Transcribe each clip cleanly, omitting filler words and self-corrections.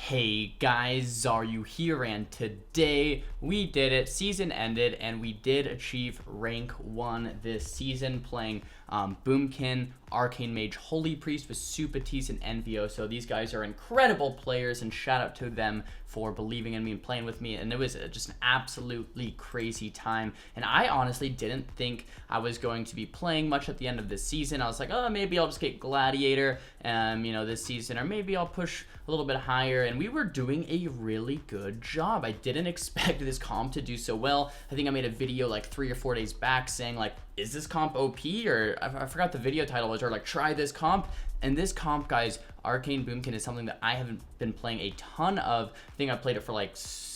Hey guys, Xaryu here, and today we did it. Season ended, and we did achieve rank 1 this season, playing Boomkin, Arcane Mage, Holy Priest with Supatis and Envio. So these guys are incredible players, and shout out to them for believing in me and playing with me. And it was just an absolutely crazy time. And I honestly didn't think I was going to be playing much at the end of this season. I was like, oh, maybe I'll just get Gladiator, this season, or maybe I'll push a little bit higher. And we were doing a really good job. I didn't expect this comp to do so well. I think I made a video like 3 or 4 days back saying like, is this comp OP? Or I forgot the video title was, or like, try this comp. And this comp, guys, Arcane Boomkin, is something that I haven't been playing a ton of. I think I played it for like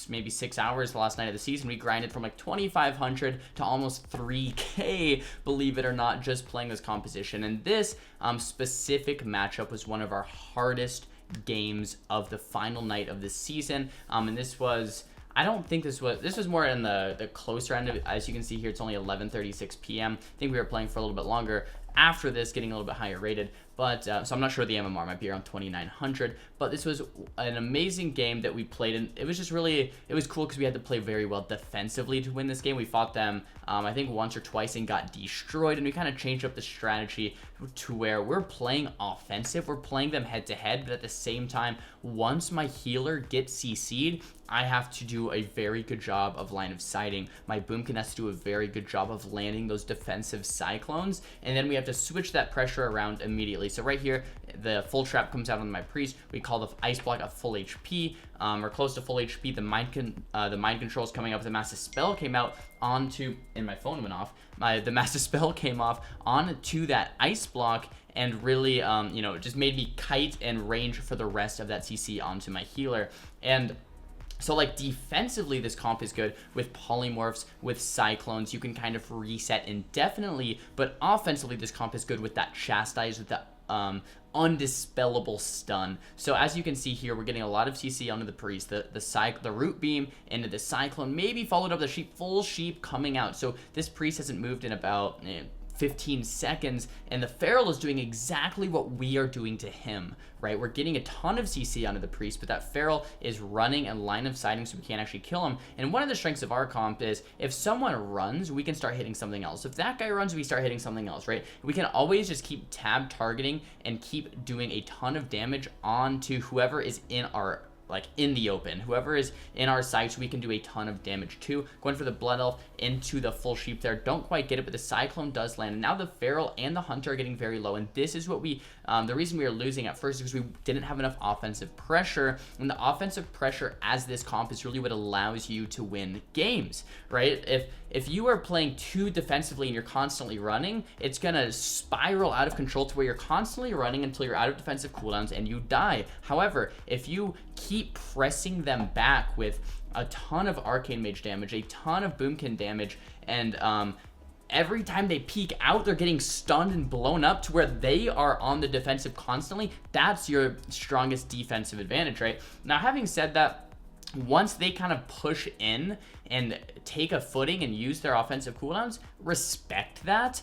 maybe 6 hours the last night of the season. We grinded from like 2,500 to almost 3K, believe it or not, just playing this composition. And this specific matchup was one of our hardest games of the final night of the season. And this was, I don't think this was more in the closer end of it. As you can see here, it's only 11:36 p.m. I think we were playing for a little bit longer after this, getting a little bit higher rated. But so I'm not sure the MMR might be around 2,900. But this was an amazing game that we played, and it was just really, it was cool because we had to play very well defensively to win this game. We fought them, I think once or twice, and got destroyed. And we kind of changed up the strategy to where we're playing offensive. We're playing them head to head, but at the same time, once my healer gets CC'd, I have to do a very good job of line of sighting. My Boomkin has to do a very good job of landing those defensive cyclones, and then we have to switch that pressure around immediately. So right here, the full trap comes out on my priest. We call the ice block a full HP, or close to full HP. The mind control is coming up. The massive spell came out onto, and my phone went off. The massive spell came off onto that ice block, and really, just made me kite and range for the rest of that CC onto my healer. And so, like, defensively, this comp is good with polymorphs, with cyclones. You can kind of reset indefinitely, but offensively, this comp is good with that chastise, with that undispellable stun. So as you can see here, we're getting a lot of CC onto the priest, the root beam into the cyclone, maybe followed up the sheep, full sheep coming out. So this priest hasn't moved in about 15 seconds, and the feral is doing exactly what we are doing to him, right? We're getting a ton of CC onto the priest, but that feral is running and line of sighting, so we can't actually kill him. And one of the strengths of our comp is if someone runs, we can start hitting something else. If that guy runs, we start hitting something else, right? We can always just keep tab targeting and keep doing a ton of damage onto whoever is in our, like, in the open. Whoever is in our sights, we can do a ton of damage too. Going for the blood elf into the full sheep there. Don't quite get it, but the cyclone does land. And now the feral and the hunter are getting very low. And this is what we, the reason we were losing at first is because we didn't have enough offensive pressure. And the offensive pressure as this comp is really what allows you to win games, right? If you are playing too defensively and you're constantly running, it's gonna spiral out of control to where you're constantly running until you're out of defensive cooldowns and you die. However, if you keep pressing them back with a ton of Arcane Mage damage, a ton of Boomkin damage, and every time they peek out, they're getting stunned and blown up to where they are on the defensive constantly, that's your strongest defensive advantage, right? Now, having said that, once they kind of push in and take a footing and use their offensive cooldowns, respect that.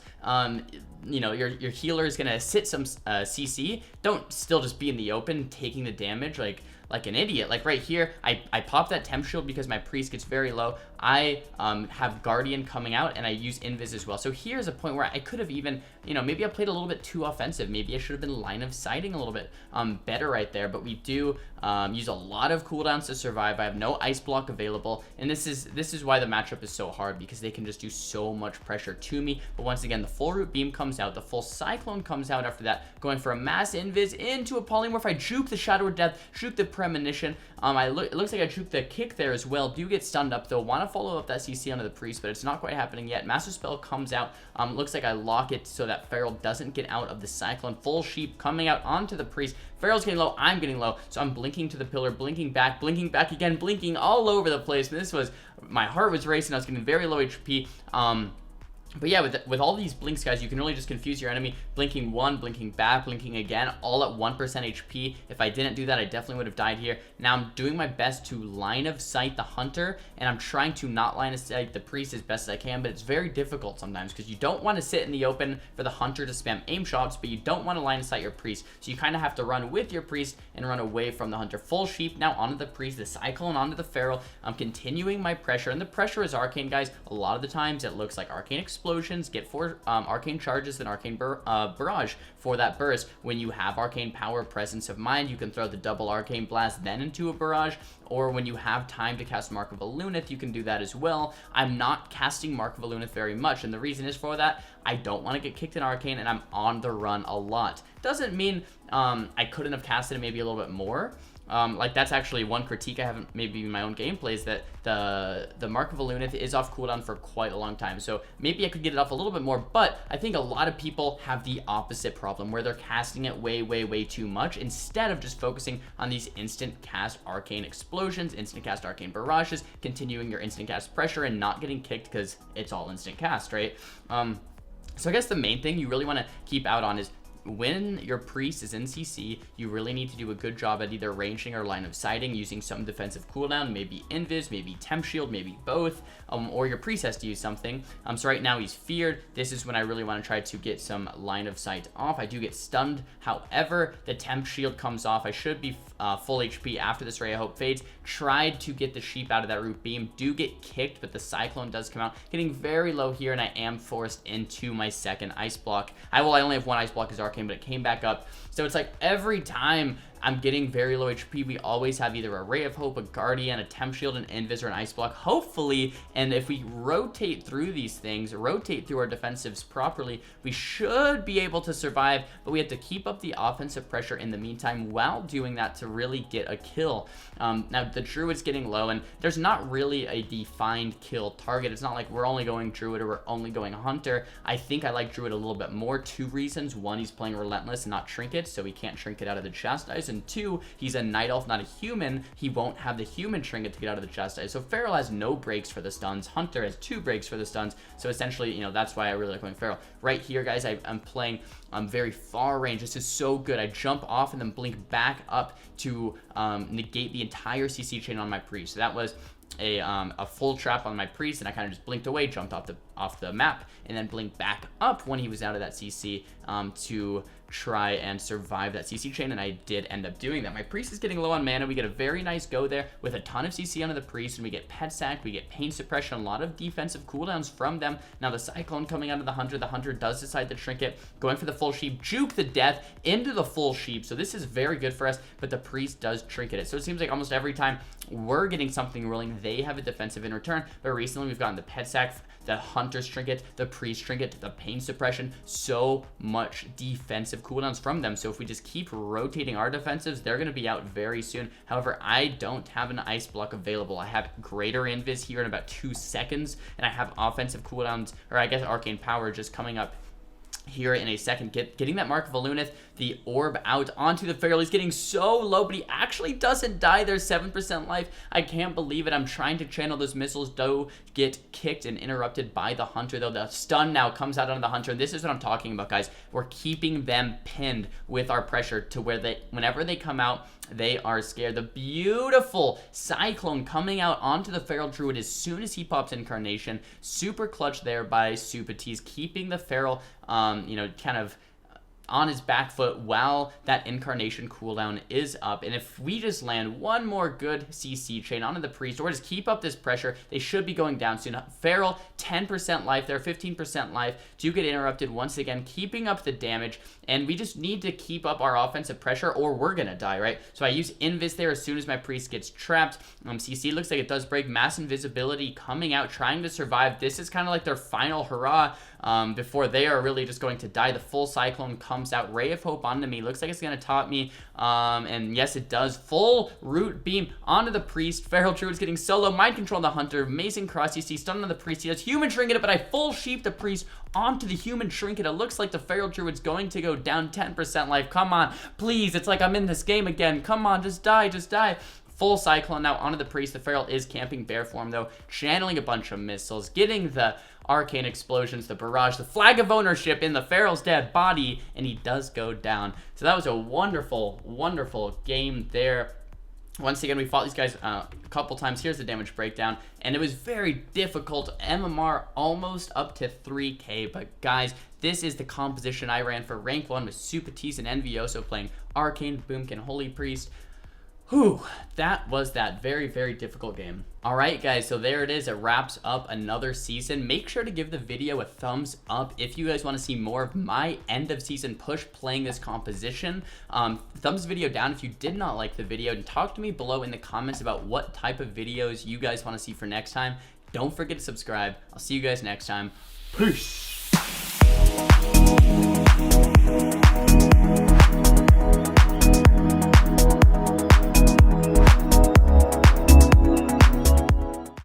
Your healer is gonna sit some CC. Don't still just be in the open taking the damage like an idiot. Like right here, I pop that temp shield because my priest gets very low. I have Guardian coming out, and I use Invis as well. So here's a point where I could have even, maybe I played a little bit too offensive. Maybe I should have been line of sighting a little bit better right there. But we do use a lot of cooldowns to survive. I have no ice block available, and this is why the matchup is so hard, because they can just do so much pressure to me. But once again, the full root beam comes out, the full cyclone comes out after that, going for a mass invis into a polymorph. I juke the shadow of death, juke the premonition. It looks like I juke the kick there as well. Do get stunned up though. Want to follow up that CC onto the priest, but it's not quite happening yet. Master spell comes out. Looks like I lock it so that feral doesn't get out of the cyclone. Full sheep coming out onto the priest. Feral's getting low, I'm getting low, so I'm blinking to the pillar, blinking back again, blinking all over the place. And this was, my heart was racing. I was getting very low HP. But yeah, with all these blinks, guys, you can really just confuse your enemy. Blinking one, blinking back, blinking again, all at 1% HP. If I didn't do that, I definitely would have died here. Now I'm doing my best to line of sight the hunter, and I'm trying to not line of sight the priest as best as I can, but it's very difficult sometimes because you don't want to sit in the open for the hunter to spam aim shots, but you don't want to line of sight your priest. So you kind of have to run with your priest and run away from the hunter. Full sheep now onto the priest, the cyclone onto the feral. I'm continuing my pressure, and the pressure is arcane, guys. A lot of the times it looks like arcane explosions, get 4 arcane charges, then arcane barrage for that burst. When you have arcane power, presence of mind, you can throw the double arcane blast then into a barrage, or when you have time to cast Mark of Alunith, you can do that as well. I'm not casting Mark of Alunith very much, and the reason is for that, I don't want to get kicked in arcane, and I'm on the run a lot. Doesn't mean I couldn't have casted it maybe a little bit more. Like that's actually one critique I haven't maybe in my own gameplay is that the Mark of Alunith is off cooldown for quite a long time. So maybe I could get it off a little bit more, but I think a lot of people have the opposite problem where they're casting it way too much instead of just focusing on these instant cast arcane explosions, instant cast arcane barrages, continuing your instant cast pressure and not getting kicked because it's all instant cast, right? So I guess the main thing you really want to keep out on is when your priest is in CC, you really need to do a good job at either ranging or line of sighting, using some defensive cooldown, maybe invis, maybe temp shield, maybe both, or your priest has to use something. So right now he's feared. This is when I really want to try to get some line of sight off. I do get stunned. However, the temp shield comes off. I should be full HP after this Ray of Hope fades. Tried to get the sheep out of that root beam. Do get kicked, but the cyclone does come out. Getting very low here, and I am forced into my second ice block. I only have one ice block as arcane, but it came back up. So it's like every time I'm getting very low HP, we always have either a Ray of Hope, a Guardian, a Temp Shield, an Invis, or an Ice Block, hopefully. And if we rotate through these things, rotate through our defensives properly, we should be able to survive, but we have to keep up the offensive pressure in the meantime while doing that to really get a kill. Now, the Druid's getting low, and there's not really a defined kill target. It's not like we're only going Druid or we're only going Hunter. I think I like Druid a little bit more. 2 reasons. 1, he's playing Relentless, not Trinket, so he can't Trinket out of the Chastise. And 2, he's a Night Elf, not a human. He won't have the human trinket to get out of the Chastise. So Feral has no breaks for the stuns. Hunter has 2 breaks for the stuns. So essentially, you know, that's why I really like going Feral. Right here, guys, I'm playing very far range. This is so good. I jump off and then blink back up to negate the entire CC chain on my priest. So that was a full trap on my priest, and I kind of just blinked away, jumped off the map, and then blinked back up when he was out of that CC to try and survive that CC chain, and I did end up doing that. My priest is getting low on mana. We get a very nice go there with a ton of CC onto the priest, and we get pet sack, we get pain suppression, a lot of defensive cooldowns from them. Now the cyclone coming out of the hunter does decide to trinket, going for the full sheep, juke the death into the full sheep, so this is very good for us, but the priest does trinket it. So it seems like almost every time we're getting something rolling, they have a defensive in return, but recently we've gotten the pet sack, the hunter's trinket, the priest trinket, the pain suppression, so much defensive cooldowns from them. So if we just keep rotating our defensives, they're going to be out very soon. However, I don't have an ice block available. I have greater invis here in about 2 seconds, and I have offensive cooldowns, or I guess arcane power just coming up here in a second. Getting that Mark of Alunith, the orb out onto the Feral. He's getting so low, but he actually doesn't die. There's 7% life. I can't believe it. I'm trying to channel those missiles, though get kicked and interrupted by the hunter, though. The stun now comes out on the hunter. This is what I'm talking about, guys. We're keeping them pinned with our pressure to where whenever they come out, they are scared. The beautiful cyclone coming out onto the Feral Druid as soon as he pops Incarnation. Super clutch there by Supatees, keeping the Feral, you know, kind of on his back foot while that Incarnation cooldown is up. And if we just land one more good CC chain onto the priest, or just keep up this pressure, they should be going down soon. Feral, 10% life there, 15% life. Do get interrupted once again, keeping up the damage. And we just need to keep up our offensive pressure or we're gonna die, right? So I use Invis there as soon as my priest gets trapped. CC looks like it does break. Mass Invisibility coming out, trying to survive. This is kind of like their final hurrah before they are really just going to die. The full cyclone comes out. Ray of Hope onto me. Looks like it's going to taunt me. And yes, it does. Full root beam onto the priest. Feral Druid's getting solo. Mind control on the hunter. Amazing cross. You see stun on the priest. He does human trinket, but I full sheep the priest onto the human trinket. It looks like the Feral Druid's going to go down 10% life. Come on, please. It's like I'm in this game again. Come on, just die, just die. Full Cyclone now onto the Priest. The Feral is camping bear form, though, channeling a bunch of missiles, getting the Arcane Explosions, the Barrage, the Flag of Ownership in the Feral's dead body, and he does go down. So that was a wonderful, wonderful game there. Once again, we fought these guys a couple times. Here's the damage breakdown, and it was very difficult. MMR almost up to 3k, but guys, this is the composition I ran for rank 1 with Supatis and Envioso playing Arcane, Boomkin, Holy Priest. Whew, that was that very, very difficult game. Alright guys, so there it is. It wraps up another season. Make sure to give the video a thumbs up if you guys want to see more of my end of season push playing this composition. Thumbs the video down if you did not like the video, and talk to me below in the comments about what type of videos you guys want to see for next time. Don't forget to subscribe. I'll see you guys next time. Peace.